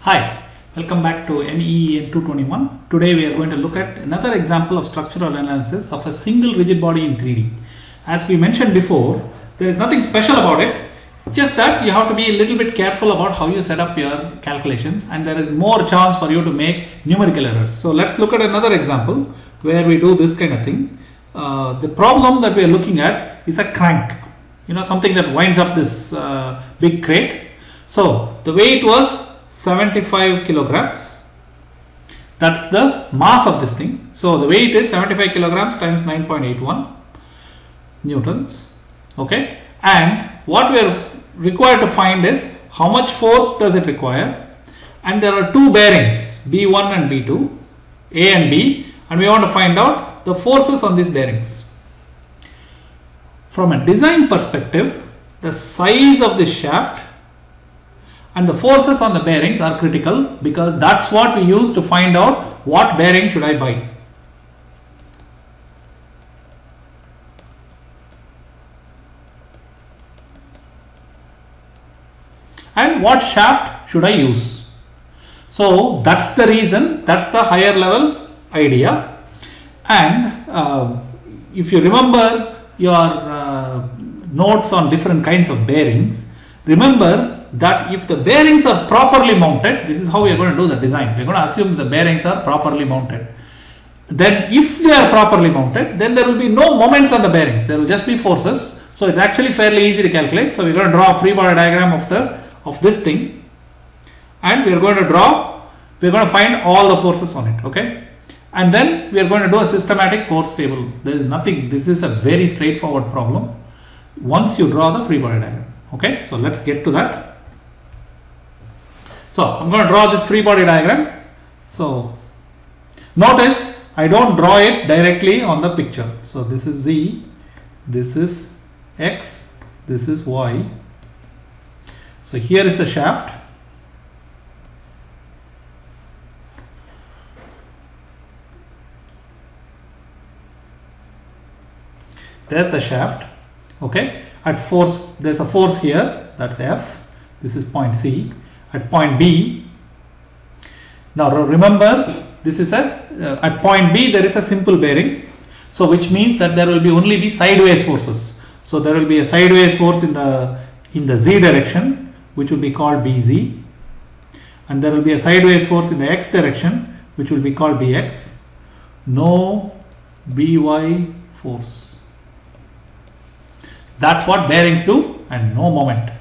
Hi, welcome back to MEEN 221. Today we are going to look at another example of structural analysis of a single rigid body in 3D. As we mentioned before, there is nothing special about it, just that you have to be a little bit careful about how you set up your calculations, and there is more chance for you to make numerical errors. So let's look at another example where we do this kind of thing. The problem that we are looking at is a crank, something that winds up this big crate. So the weight was 75 kilograms. That's the mass of this thing. So the weight is 75 kilograms times 9.81 newtons. Okay, and what we are required to find is how much force does it require, and there are two bearings, B1 and B2, A and B, and we want to find out the forces on these bearings. From a design perspective, the size of this shaft and the forces on the bearings are critical, because that's what we use to find out what bearing should I buy. And what shaft should I use? So that's the reason, that's the higher level idea. And if you remember your notes on different kinds of bearings, remember that if the bearings are properly mounted, this is how we are going to do the design. We are going to assume the bearings are properly mounted. Then if they are properly mounted, then there will be no moments on the bearings, there will just be forces. So it's actually fairly easy to calculate. So we are going to draw a free body diagram of this thing, and we are going to find all the forces on it. Okay, and then we are going to do a systematic force table. There is nothing, this is a very straightforward problem once you draw the free body diagram. Okay, so let's get to that. So I'm going to draw this free body diagram. So notice I don't draw it directly on the picture. So this is Z, this is X, this is Y. So here is the shaft. There's the shaft. Okay, at force, there's a force here, that's F. This is point C. At point B, now remember, this is at point B there is a simple bearing, so which means that there will only be sideways forces. So there will be a sideways force in the Z direction, which will be called BZ, and there will be a sideways force in the X direction, which will be called BX. No BY force. That's what bearings do, and no moment.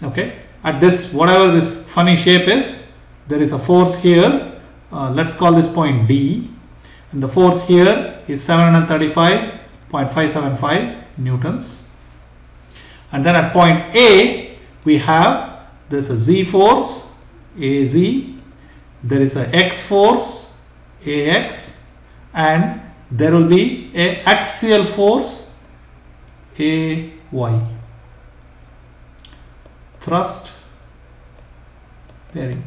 Okay, at this, whatever this funny shape is, there is a force here. Let's call this point D, and the force here is 735.575 newtons. And then at point A, we have this a Z force, AZ, there is a X force, AX, and there will be a axial force, AY. Thrust bearing.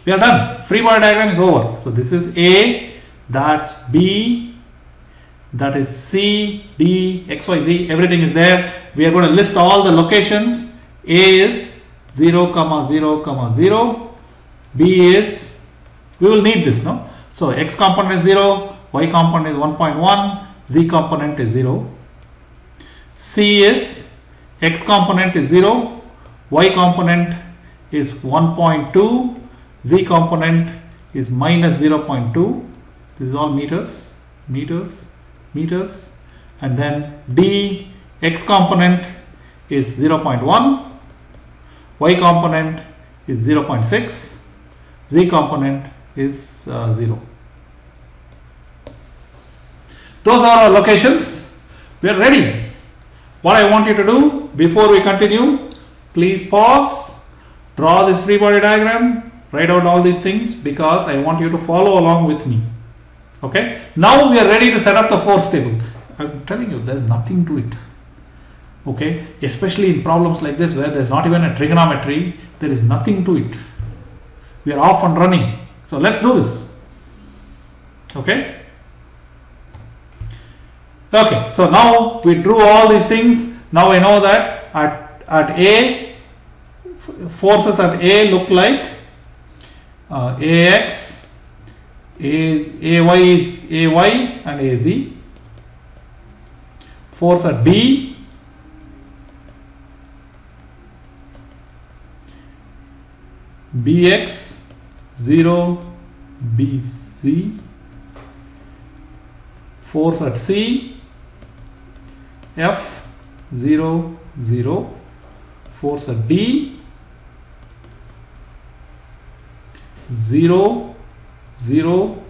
We are done. Free body diagram is over. So this is A, that's B, that is C, D, X, Y, Z, everything is there. We are going to list all the locations. A is 0, 0, 0. B is, we will need this, no? So X component is 0, Y component is 1.1, Z component is 0. C is, X component is 0, Y component is 1.2, Z component is minus 0.2. This is all meters, and then D, X component is 0.1, Y component is 0.6, Z component is 0. Those are our locations. We are ready. What I want you to do before we continue, please pause, draw this free body diagram, write out all these things, because I want you to follow along with me. Okay, now we are ready to set up the force table. I'm telling you, there's nothing to it. Okay, especially in problems like this where there's not even a trigonometry, there is nothing to it. We are off and running. So let's do this. Okay. Okay, so now we drew all these things. Now I know that at A, forces at A look like AX, AY is AY and AZ. Force at B, BX, 0, BZ. Force at C, F, 0, 0. Force at D, 0, 0,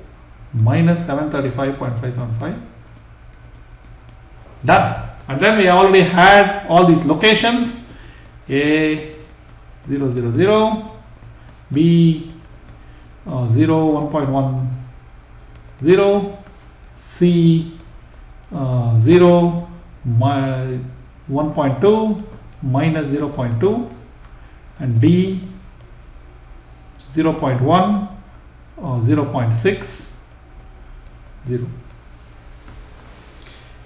minus 735.575. Done. And then we already had all these locations. A, 0, 0, 0. B, 0, 1.1, 0. C, 0, 1.2, minus 0.2. And D, 0.1, 0.6, 0.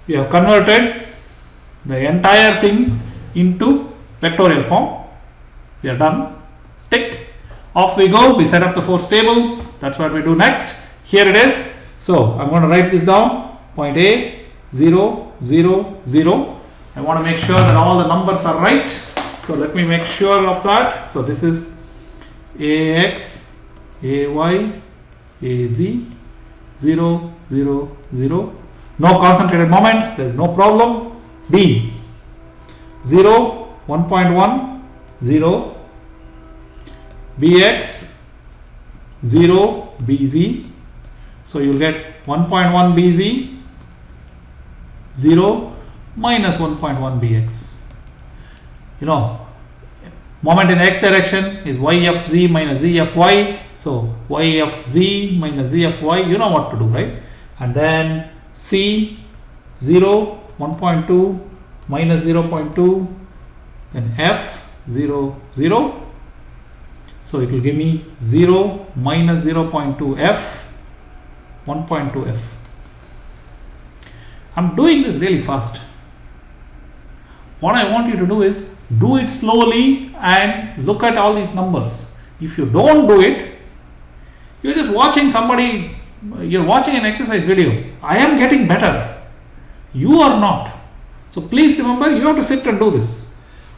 We have converted the entire thing into vectorial form. We are done. Tick. Off we go. We set up the force table. That's what we do next. Here it is. So I'm going to write this down. Point A, 0, 0, 0. I want to make sure that all the numbers are right. So let me make sure of that. So this is AX, AY, AZ, 0, 0, 0. No concentrated moments, there is no problem. B, 0, 1.1, 0. BX, 0, BZ. So you will get 1.1 BZ, 0, minus 1.1 BX. You know, moment in x direction is YFZ minus ZFY. So YFZ minus ZFY, you know what to do, right? And then C, 0, 1.2, minus 0.2, then F, 0, 0. So it will give me 0, minus 0.2 F, 1.2 F. I'm doing this really fast. What I want you to do is do it slowly and look at all these numbers. If you don't do it, you're just watching somebody, you're watching an exercise video. I am getting better. You are not. So please remember, you have to sit and do this.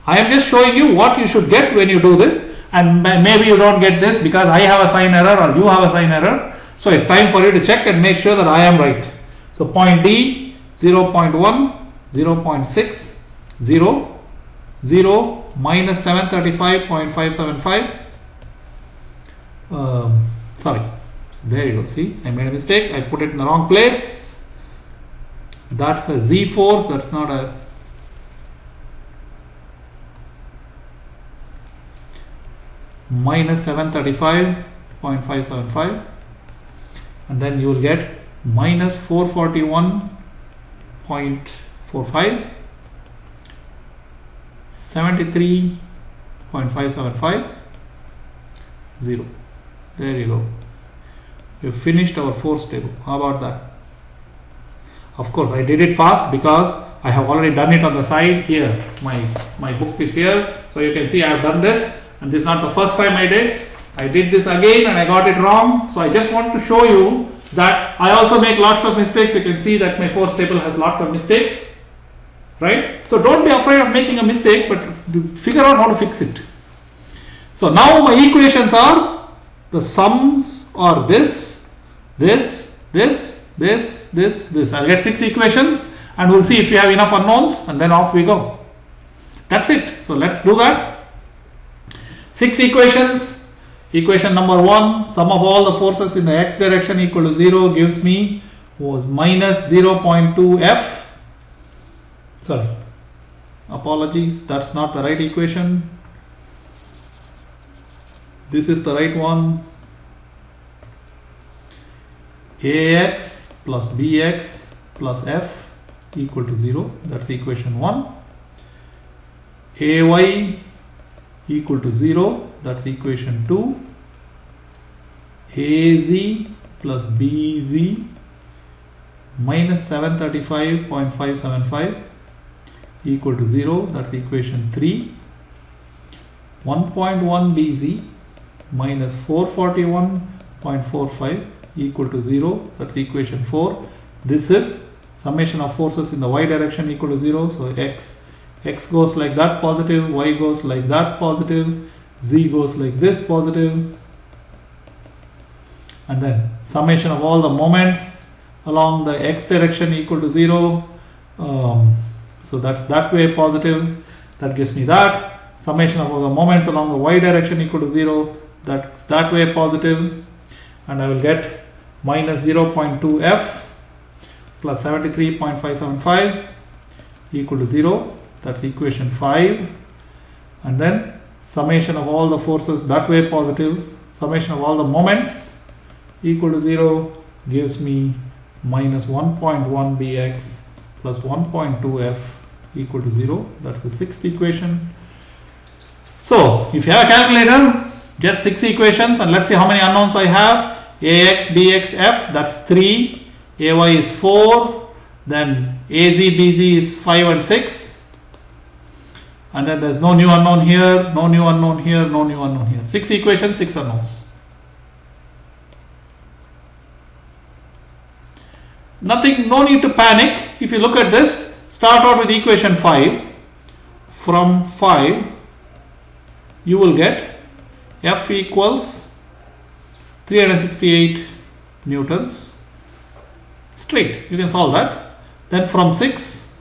I am just showing you what you should get when you do this, and maybe you don't get this because I have a sign error or you have a sign error. So it's time for you to check and make sure that I am right. So point D, 0.1, 0.6, 0, 0, minus 735.575. Sorry, there you go. See, I made a mistake. I put it in the wrong place. That's a Z force. That's not a minus 735.575, and then you will get minus 441.45, 73.575, 0. There you go. We have finished our force table. How about that? Of course, I did it fast because I have already done it on the side here. My book is here, so you can see I have done this, and this is not the first time I did. I did this again and I got it wrong. So I just want to show you that I also make lots of mistakes. You can see that my force table has lots of mistakes, right? So don't be afraid of making a mistake, but figure out how to fix it. So now my equations are, the sums are this, this, this, this, this, this. I'll get 6 equations and we'll see if we have enough unknowns, and then off we go. That's it. So let's do that. 6 equations. Equation number 1, sum of all the forces in the x direction equal to 0 gives me was minus 0.2 F. Sorry, apologies, that's not the right equation. This is the right one. AX plus BX plus F equal to 0. That's equation 1. AY equal to 0. That's equation 2. AZ plus BZ minus 735.575 equal to 0, that's the equation 3. 1.1 BZ minus 441.45 equal to 0, that's the equation 4. This is summation of forces in the y direction equal to 0. So x goes like that positive, y goes like that positive, z goes like this positive, and then summation of all the moments along the x direction equal to 0. So that's that way positive, that gives me that. Summation of all the moments along the y direction equal to 0, that's that way positive, and I will get minus 0.2 f plus 73.575 equal to 0, that's equation 5. And then summation of all the forces that way positive, summation of all the moments equal to 0 gives me minus 1.1 bx plus 1.2 f equal to 0, that's the 6th equation. So if you have a calculator, just 6 equations, and let's see how many unknowns I have. Ax, bx, f, that's 3, ay is 4, then az, bz is 5 and 6, and then there's no new unknown here, no new unknown here, no new unknown here. 6 equations, 6 unknowns. Nothing, no need to panic. If you look at this, start out with equation 5. From 5 you will get F equals 368 newtons straight. You can solve that. Then from 6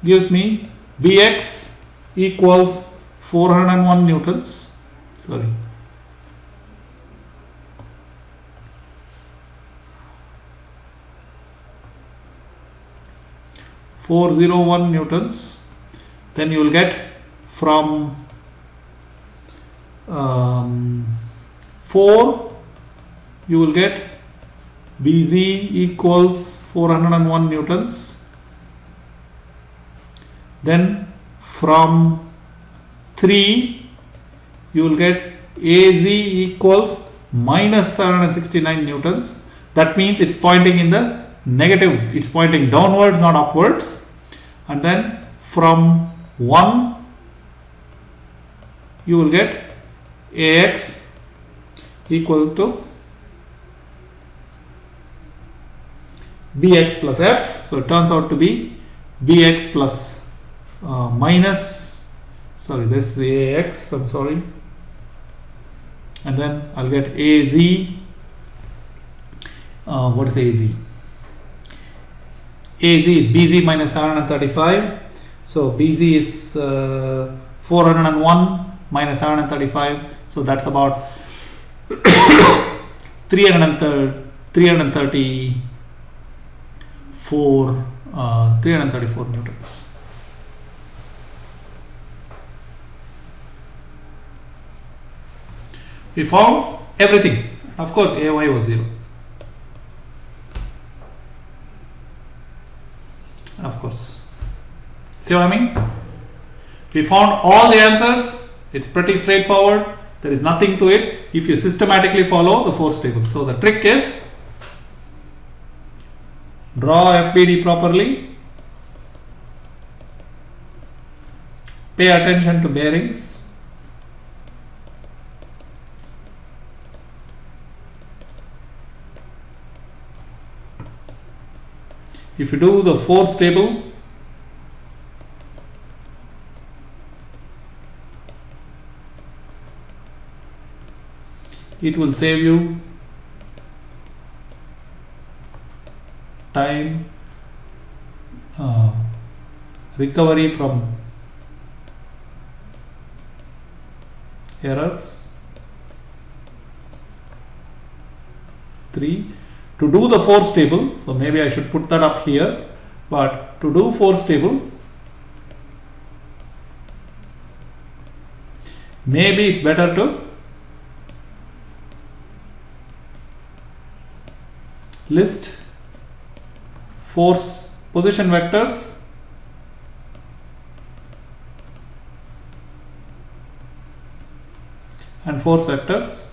gives me Bx equals 401 newtons. Sorry. .401 newtons. Then you will get from 4 you will get Bz equals 401 newtons. Then from 3 you will get Az equals minus 769 newtons. That means it's pointing in the negative, it's pointing downwards, not upwards. And then from 1 you will get Ax equal to Bx plus F. So it turns out to be Bx plus minus, sorry, this is Ax, I'm sorry, and then I'll get Az. What is Az? Az is Bz minus 735. So Bz is 401 minus 735. So that's about 334 newtons. We found everything. Of course, Ay was 0. And of course, see what I mean? We found all the answers. It's pretty straightforward. There is nothing to it if you systematically follow the force table. So the trick is draw FBD properly, pay attention to bearings, if you do the force table, it will save you time, recovery from errors. 3. To do the force table, so maybe I should put that up here, but to do force table, maybe it's better to list force position vectors and force vectors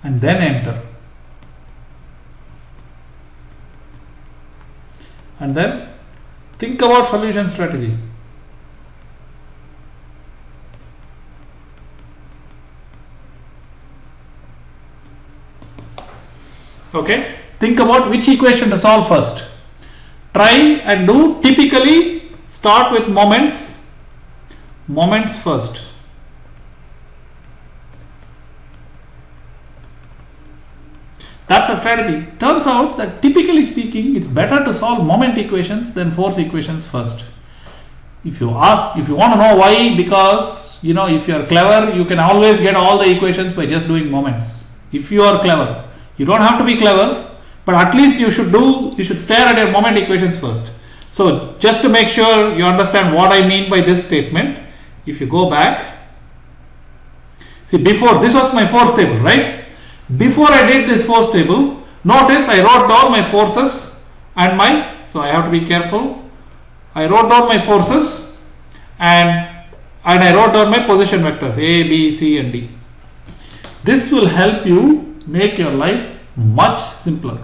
and then enter. and then think about solution strategy. Okay, think about which equation to solve first. Try and do, typically start with moments first. That's a strategy. Turns out that typically speaking, it's better to solve moment equations than force equations first. If you want to know why, because if you are clever, you can always get all the equations by just doing moments. If you are clever, you don't have to be clever, but at least you should stare at your moment equations first. So just to make sure you understand what I mean by this statement, if you go back, see, before this was my force table, right? Before I did this force table, notice I wrote down my forces and so I have to be careful. I wrote down my forces and I wrote down my position vectors A, B, C and D. This will help you make your life much simpler,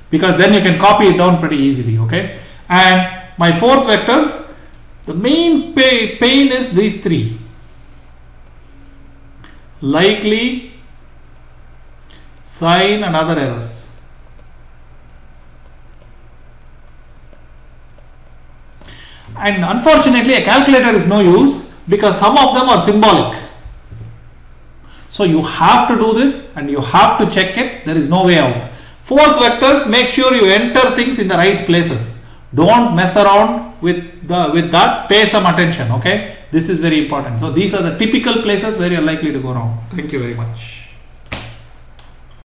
because then you can copy it down pretty easily. Okay, and my force vectors, the main pain is these three: likely, sign and other errors. And unfortunately a calculator is no use, because some of them are symbolic. So you have to do this and you have to check it. There is no way out. Force vectors, make sure you enter things in the right places. Don't mess around with that. Pay some attention. Okay, this is very important. So these are the typical places where you're likely to go wrong. Thank you very much.